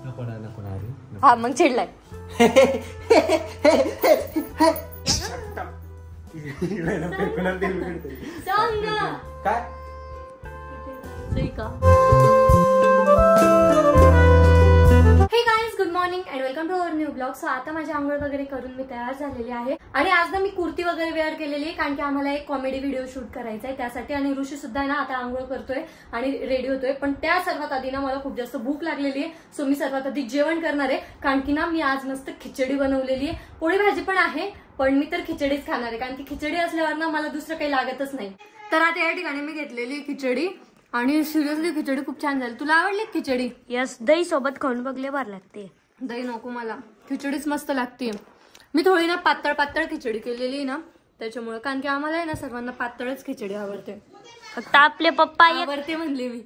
नको ना नको ना रे. हा मग चिडलाय. सांग ना काय good morning and welcome to our new blog. So आता माझी आंघोळ वगैरे करून मी तयार झालेली आहे आणि आज ना मी कुर्ती वगैरे वेअर केलेली आहे कारण की आम्हाला एक कॉमेडी व्हिडिओ शूट करायचा आहे त्यासाठी. आणि ऋषी सुद्धा आहे ना आता आंघोळ करतोय आणि रेडी होतोय. पण त्या सर्वात आधी ना मला खूप जास्त भूक लागलेली आहे. सो मी सर्वात आधी जेवण करणार आहे कारण की ना मी आज मस्त खिचडी बनवलेली आहे. पोळी भाजी पण आहे पण मी तर खिचडीच खाणार आहे कारण की खिचडी असल्यावर ना मला दुसरं काही लागतच नाही. तर आता या ठिकाणी मी घेतलेली खिचडी आणि सिरियसली खिचडी खूप छान झाली. तुला आवडली खिचडी? यस, दही सोबत खाऊन बघले भारी लागते. दही नको मला, खिचडीच मस्त लागते. मी थोडी ना पातळ पातळ खिचडी केलेली ना त्याच्यामुळे कारण की आम्हाला आहे ना सर्वांना पातळच खिचडी आवडते. फक्त आपले पप्पा आवडते म्हणले मी.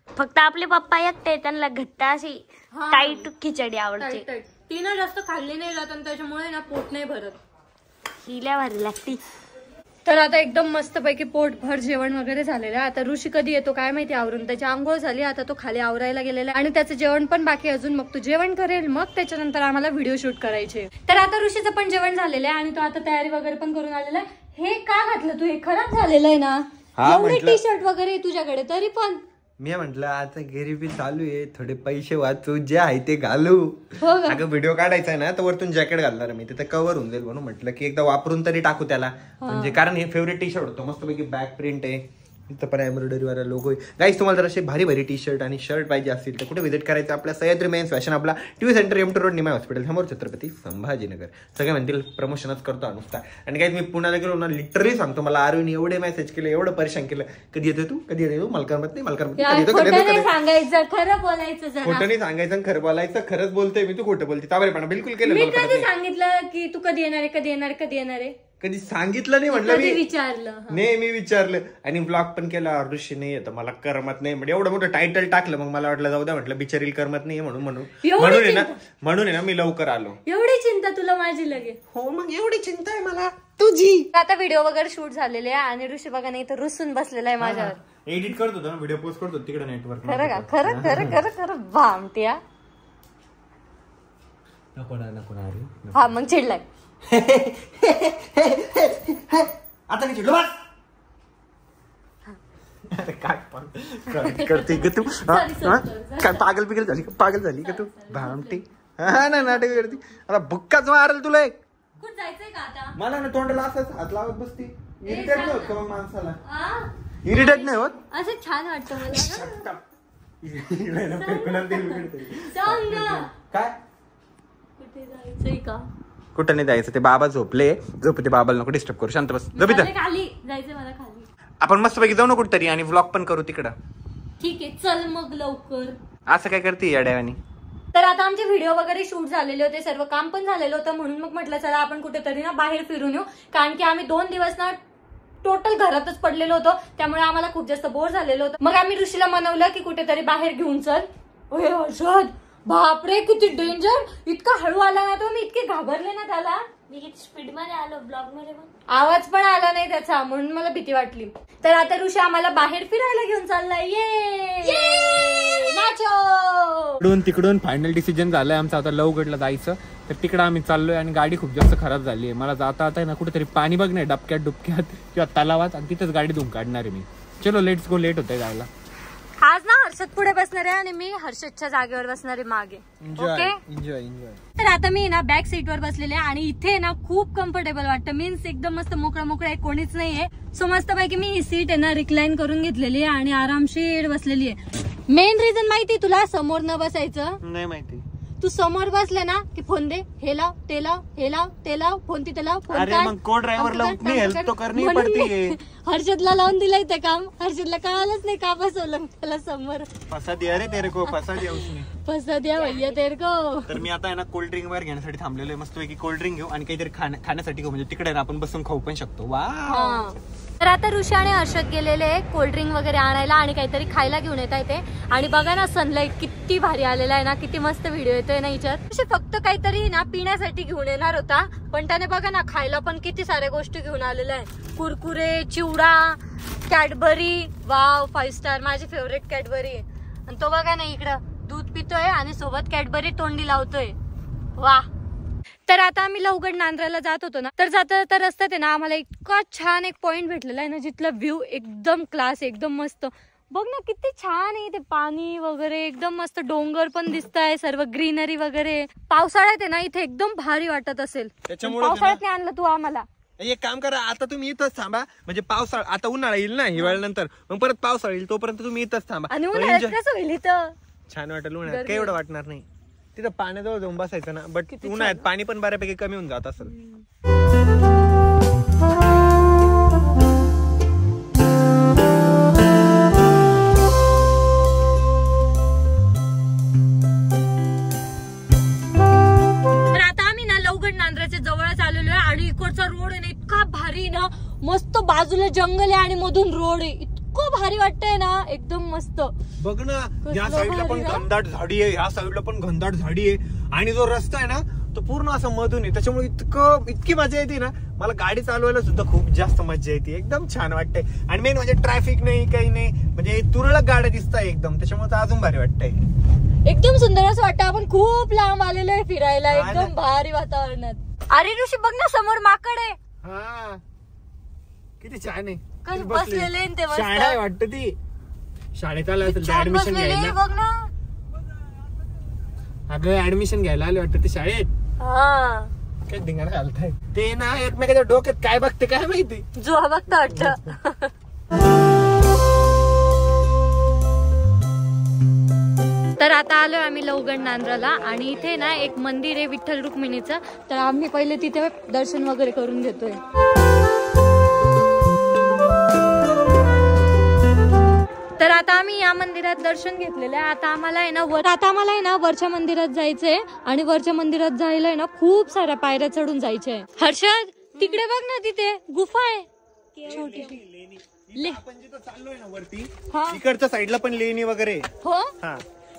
फक्त आपले पप्पा एकटे त्यांना घट्ट अशी टाईट खिचडी आवडते. ती ना जास्त खाल्ली नाही जात आणि त्याच्यामुळे ना पोट नाही भरत. हिला भारी लागते. तर आता एकदम मस्त पैकी पोटभर जेवण वगैरे झालेलं आहे. आता ऋषी कधी येतो काय माहिती आवरून. त्याची आंघोळ झाली, आता तो खाली आवरायला गेलेला आणि त्याचं जेवण पण बाकी अजून. मग तो जेवण करेल मग त्याच्यानंतर आम्हाला व्हिडिओ शूट करायचे. तर आता ऋषीचं पण जेवण झालेलं आहे आणि तो आता तयारी वगैरे पण करून आलेला आहे. हे का घातलं तू? हे खराब झालेलं आहे ना. एवढे टी शर्ट वगैरे तुझ्याकडे तरी पण मी म्हंटल आता गरिबी चालू आहे, थोडे पैसे वाचू, जे आहे ते घालू. अगं व्हिडिओ काढायचा ना तर वरतून जॅकेट घालणार मी, तिथे कव्हर होऊन जाईल म्हणून म्हटलं की एकदा वापरून तरी टाकू त्याला. म्हणजे कारण हे फेवरेट टी शर्ट होतं, मस्तपैकी बॅक प्रिंट आहे, इथं पण एम्ब्रॉयडरी वाला लोगो आहे. गाईस तुम्हाला जर असे भारी भारी टी शर्ट आणि शर्ट पाहिजे असतील तर कुठे व्हिजिट करायचं? आपल्या सह्याद्री मेन्स फॅशन, आपला TV centre, M2 road, Nimai hospital समोर, छत्रपती संभाजीनगर. सगळे म्हणतील प्रमोशनच करतो नुसता. आणि गाईस मी पुण्याला गेलो ना, लिटरली सांगतो, मला आरुनी एवढे मेसेज केले, एवढं परेशान केलं, कधी येते तू, कधी येते तू, मला करमत नाही, मला करमत नाही. सांगायचं खरं बोलायचं, खोटं नाही सांगायचं आणि खरं बोलायचं. खरंच बोलतोय मी, तू खोटं बोलते. ताबरेपणा बिलकुल केलं. मी कधी सांगितलं की तू कधी येणार आहे, कधी येणार, कधी येणार आहे? कधी सांगितलं नाही म्हटलं मी. विचारलं नाही, मी विचारलं आणि ब्लॉग पण केला. ऋषी नाही येतं, मला करमत नाही म्हणजे एवढं मोठं टायटल टाकलं. मग मला वाटलं जाऊ द्या, म्हटलं बिचारीला करमत नाही म्हणून आहे ना मी लवकर आलो. एवढी चिंता तुला माझी लगे? हो मग एवढी चिंता आहे मला तुझी. आता व्हिडिओ वगैरे शूट झालेले आहे आणि ऋषी बघा नाही तर रुसून बसलेला आहे माझ्यावर. एडिट करत होतो ना, व्हिडिओ पोस्ट करत होतो तिकडे नेटवर्क. खरं का? खरं खरं खरं खरं भामट्या. नको ना नको ना रे. हा मग चिडलाय. आता नाही चिडलो बस. अरे काय करते ग तू? काय पागल बिगल झाली का? पागल झाली का तू भामटी? हा ना नाटक करते. आता बुक्काच मारल तुला. कुठं जायचंय का आता? मला ना तोंडाला असंच हात लावत बसती. इरिटेट नाही होत का मग माणसाला? इरिटेट नाही होत? असं छान वाटतं मला. सांग ना काय कुठे जायचंय का? कुठं नाही जायचं. ते बाबा झोपले, झोपते, बाबाला नको डिस्टर्ब करू, शांत बस. खाली जायचंय मला, खाली. आपण मस्तपैकी जाऊ ना कुठतरी आणि व्लॉग पण करू तिकडं. ठीक आहे चल मग लवकर. असं काय करते या डेवानी? तर आता आमचे व्हिडिओ वगैरे शूट झालेले होते, सर्व काम पण झालेलं होतं म्हणून मग म्हटलं चला आपण कुठेतरी ना बाहेर फिरून येऊ. कारण की आम्ही 2 दिवस ना टोटल घरातच पडलेलो होतो त्यामुळे आम्हाला खूप जास्त बोर झालेलं होतं. मग आम्ही ऋषीला म्हणवलं की कुठेतरी बाहेर घेऊन चल. हर्षद बापरे किती डेंजर, इतका हळू आला ना तो, मी इतके घाबरले ना त्याला. मी किती स्पीड मध्ये आलो ब्लॉग मध्ये, आवाज पण आला नाही त्याचा म्हणून मला भीती वाटली. तर आता ऋषी आम्हाला बाहेर फिरायला घेऊन चाललाय. इकडून तिकडून फायनल डिसिजन झालंय आमचं, आता लवगडला जायचं. तर तिकडे आम्ही चाललोय आणि गाडी खूप जास्त खराब झाली आहे. मला जाता आता ना कुठेतरी पाणी बघणार डबक्यात डुबक्यात किंवा तलावात आणि तिथंच गाडी धुवून काढणार आहे मी. चलो लेट्स गो. लेट होतंय जायला. आज ना हर्षद पुढे बसणार आहे आणि मी हर्षदच्या जागेवर बसणार आहे मागे. Okay enjoy enjoy. तर आता मी ना बॅक सीट वर बसलेले आहे आणि इथे ना खूप कम्फर्टेबल वाटतं. मीन्स एकदम मस्त मोकळं मोकळं आहे, कोणीच नाहीये. सो मस्त पैकी मी ही सीट आहे ना रिक्लाइन करून घेतलेली आहे आणि आरामशीर बसलेली आहे. मेन रिझन माहिती तुला समोर न बसायचं? नाही माहिती. तू समोर बसले ना की फोन दे, हे लाव ते लाव, हे लाव ते लाव, फोन तिथे लाव, फोन हर्षदला लावून दिलंय ते काम. हर्षदला कळालंच नाही का बसवलं त्याला समोर. फसा दिया रे तेरे को, फसा दिया उसने. फसा दिया भैया तेरे को. तर मी आता आहे ना कोल्ड ड्रिंक वगैरे घेण्यासाठी थांबलेलो आहे. मस्तपैकी कोल्ड ड्रिंक घेऊ आणि काहीतरी खाण्यासाठी घेऊ, म्हणजे तिकडे आपण बसून खाऊ पण शकतो. वा. तर आता ऋषी आणि हर्षद गेलेले कोल्ड ड्रिंक वगैरे आणायला आणि काहीतरी खायला घेऊन येत आहे ते. आणि बघा ना सनलाईट किती भारी आलेला आहे ना, किती मस्त व्हिडिओ येतोय ना याच्यात. फक्त काहीतरी ना पिण्यासाठी घेऊन येणार होता पण त्याने बघा ना खायला पण किती साऱ्या गोष्टी घेऊन आलेल्या आहे. कुरकुरे, चिवडा, कॅडबरी. वाव 5 स्टार, माझी फेवरेट कॅडबरी. आणि तो बघा ना इकडं दूध पितोय आणि सोबत कॅडबरी तोंडी लावतोय. वा. तर आता आम्ही लवगड नांद्राला जात होतो ना, तर जाता जाता रस्त्यात आहे ना आम्हाला इतका छान एक पॉइंट भेटलेला आहे ना, जिथला व्ह्यू एकदम क्लास, एकदम मस्त. बघ ना किती छान आहे ते पाणी वगैरे, एकदम मस्त. डोंगर पण दिसत आहे, सर्व ग्रीनरी वगैरे. पावसाळ्यात आहे ना इथे एकदम भारी वाटत असेल. पावसाळ्यात नाही आणलं तू आम्हाला. एक काम करा, आता तुम्ही इथंच थांबा. म्हणजे पावसाळा आता उन्हाळा येईल ना, हिवाळ्यानंतर मग परत पावसाळा येईल, तोपर्यंत तुम्ही इथंच थांबा. आणि उन्हाळ्यात कसं होईल इथं? छान वाटेल उन्हाळ्यात, काही एवढं वाटणार नाही. तिथं पाण्याजवळ जाऊन बसायचं ना, बट उन्हाळ्यात पाणी पण बऱ्यापैकी कमी होऊन जात असेल. तर आता आम्ही ना लवगड नांद्राच्या जवळच आलेलो आहे आणि इकडचा रोड आहे ना इतका भारी ना, मस्त. बाजूला जंगल आहे आणि मधून रोड आहे, इतकं भारी वाटतंय ना, एकदम मस्त. बघ ना, या साईडला पण घनदाट झाडी आहे, या साईडला पण घनदाट झाडी आहे आणि जो रस्ता आहे ना तो पूर्ण असं मधून आहे. त्याच्यामुळे इतकी मजा येते ना, मला गाडी चालवायला सुद्धा खूप जास्त मजा येते. एकदम छान वाटतंय. आणि मेन म्हणजे ट्रॅफिक नाही, काही नाही, म्हणजे तुरळक गाड्या दिसताय एकदम, त्याच्यामुळे अजून भारी वाटतंय. एकदम सुंदर असं वाटतं आपण खूप लांब आलेलो आहे फिरायला, एकदम भारी वातावरणात. अरे ऋषी बघ ना, समोर माकड आहे. हा, किती छान आहे. बसलेले ते शाळा आहे वाटतं, ती शाळेत आलं ऍडमिशन घ्यायला. बघ ना, अगं ऍडमिशन घ्यायला आले वाटतं ते शाळेत. काय धिंगाणा घालताय ते ना, एकमेकाच्या डोक्यात काय बघते काय माहिती, जो बघता वाटतं. तर आता आलोय आम्ही लवगड नांद्राला आणि इथे ना एक मंदिर आहे विठ्ठल रुक्मिणीचं. तर आम्ही पहिले तिथे दर्शन वगैरे करून घेतोय. तर आता आम्ही या मंदिरात दर्शन घेतलेलं आहे. आता आम्हाला आहे ना वरच्या मंदिरात जायचंय आणि वरच्या मंदिरात जायला आहे ना खूप साऱ्या पायऱ्या चढून जायच्या आहे. हर्षद तिकडे बघ ना, तिथे गुफा आहे छोटी. आपण जिथं चाललोय ना वरती, इकडच्या साईडला पण लेणी वगैरे. हो, हा,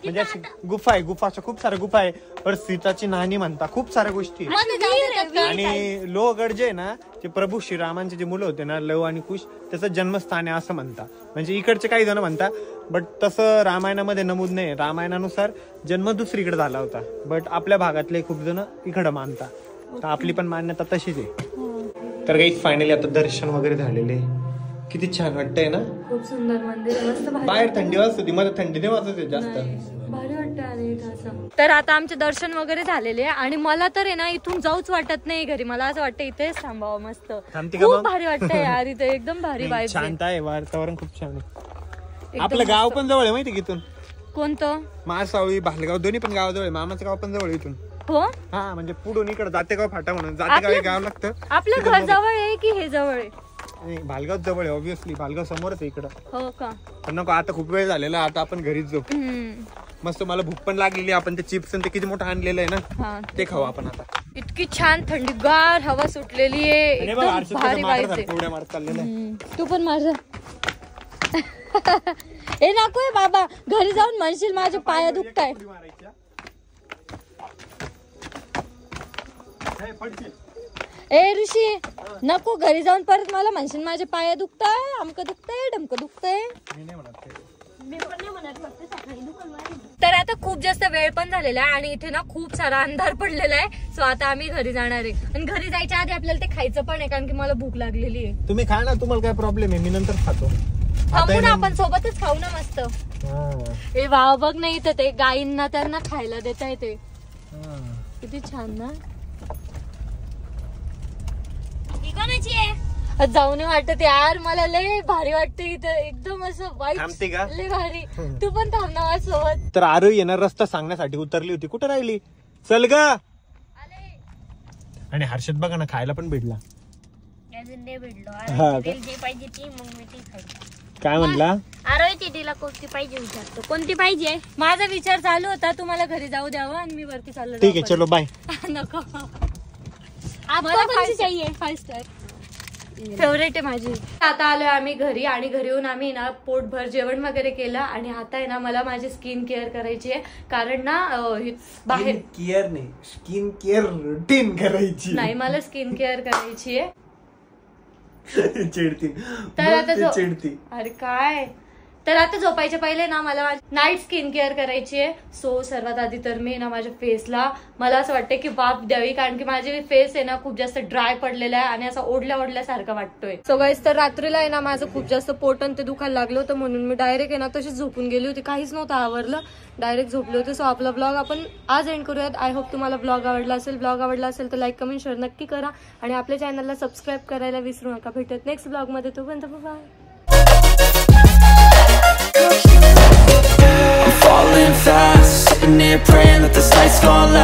म्हणजे अशी गुफा आहे, गुफाच्या खूप साऱ्या गुफा आहे. परत सीताची नाणी म्हणता, खूप साऱ्या गोष्टी. आणि लोहगड जे आहे ना, ते प्रभू श्रीरामांचे जे मुलं होते ना, लव आणि कुश, त्याचं जन्मस्थान आहे असं म्हणता. म्हणजे इकडचे काही जण म्हणता, बट तसं रामायणामध्ये नमूद नाही. रामायणानुसार जन्म दुसरीकडे झाला होता, बट आपल्या भागातले खूप जण इकडं मानता. तर आपली पण मान्यता तशीच आहे. तर काही फायनली आता दर्शन वगैरे झालेले. किती छान वाटतंय ना, खूप सुंदर मंदिर, मस्त. बाहेर थंडी वाजत होती, मला थंडी नाही वाजत जास्त, भारी वाटतं. तर आता आमचे दर्शन वगैरे झालेले आणि मला तर आहे ना इथून जाऊच वाटत नाही घरी. मला असं वाटतं इथेच थांबावं. मस्त, खूप भारी वाटतंय यार इथे, एकदम भारी वाईब. शांत आहे, वातावरण खूप छान आहे. आपलं गाव पण जवळ आहे माहिती की इथून. कोणतं? माळसावळी, भालगाव, दोन्ही पण गाव जवळ आहे. मामाचं गाव पण जवळ इथून. हो, हा, म्हणजे पुढून इकडे जातेगाव फाटा म्हणून जातेगाव गाव लागतं. आपलं घर जवळ आहे की हे जवळ आहे? भालगाव जवळ आहे, ऑब्विसली भालगाव समोरच आहे इकडं. हो का? पण नको, आता खूप वेळ झालेला, आता आपण घरीच जाऊ. मस्त, मला भूक पण लागलेली. आपण ते चिप्स ते किती मोठं आणलेलं आहे ना, ते खाऊ आपण आता. इतकी छान थंडीगार हवा सुटलेली आहे, एकदम भारी वाईब. तू पण माझं हे नकोय बाबा, घरी जाऊन म्हणशील माझे पाय दुखताय. ए ऋषी नको, घरी जाऊन परत मला म्हणशील माझे पाय दुखताय, अमकं दुखतंय, डमकं दुखतंय. तर आता खूप जास्त वेळ पण झालेला आहे आणि इथे ना खूप सारा अंधार पडलेला आहे. सो आता आम्ही घरी जाणार आहे आणि घरी जायच्या आधी आपल्याला ते खायचं पण आहे, कारण की मला भूक लागलेली आहे. तुम्ही खा ना, तुम्हाला काय प्रॉब्लेम आहे, मी नंतर खातो. थांबू ना, आपण सोबतच खाऊ ना मस्त. ए वाव, बघ नाही इथं ते गायींना त्यांना खायला देता येते, किती छान ना. जाऊन वाटत यार, मला लय भारी वाटतं इथं, एकदम असं वाईट, लय भारी. तू पण थांब ना सोबत. तर आरोही येणार रस्ता सांगण्यासाठी उतरली होती, कुठे राहिली? चल ग. आणि हर्षद बघा ना, खायला पण भेटला. काय म्हणला? आरोही तिला कोणती पाहिजे विचारतो, कोणती पाहिजे? माझा विचार चालू होता तुम्हाला घरी जाऊ द्यावं आणि मी वरती चाललो. ठीक आहे, चलो बाय. नको, मला 5 स्टार फेवरेट आहे माझी. आता आलोय आम्ही घरी आणि घरी येऊन आम्ही ना पोटभर जेवण वगैरे केलं आणि आता आहे ना मला माझी स्किन केअर करायची आहे, कारण ना बाहेर केअर नाही, स्किन केअर रुटीन करायची नाही, मला स्किन केअर करायची आहे. चिडती तर आता चिडती. अरे काय तर आता झोपायच्या पहिले ना मला नाईट स्किन केअर करायची आहे. सो सर्वात आधी तर मी ना माझ्या फेसला मला असं वाटतं की वाफ द्यावी, कारण की माझे फेस आहे ना खूप जास्त ड्राय पडलेला आहे आणि असं ओढल्यासारखं वाटतोय. सो गाईस, तर रात्रीला आहे ना माझं खूप जास्त पोट आणि ते दुखायला लागलं होतं, म्हणून मी डायरेक्ट आहे ना तशीच झोपून गेली होती. काहीच नव्हतं आवरलं, डायरेक्ट झोपले होते. सो आपला ब्लॉग आपण आज एंड करूयात. आय होप तुम्हाला ब्लॉग आवडला असेल. ब्लॉग आवडला असेल तर लाईक कमेंट शेअर नक्की करा आणि आपल्या चॅनलला सबस्क्राईब करायला विसरू नका. भेटत नेक्स्ट ब्लॉग मध्ये. तोपर्यंत bye. I'm falling fast, sitting here praying that this night's gonna last.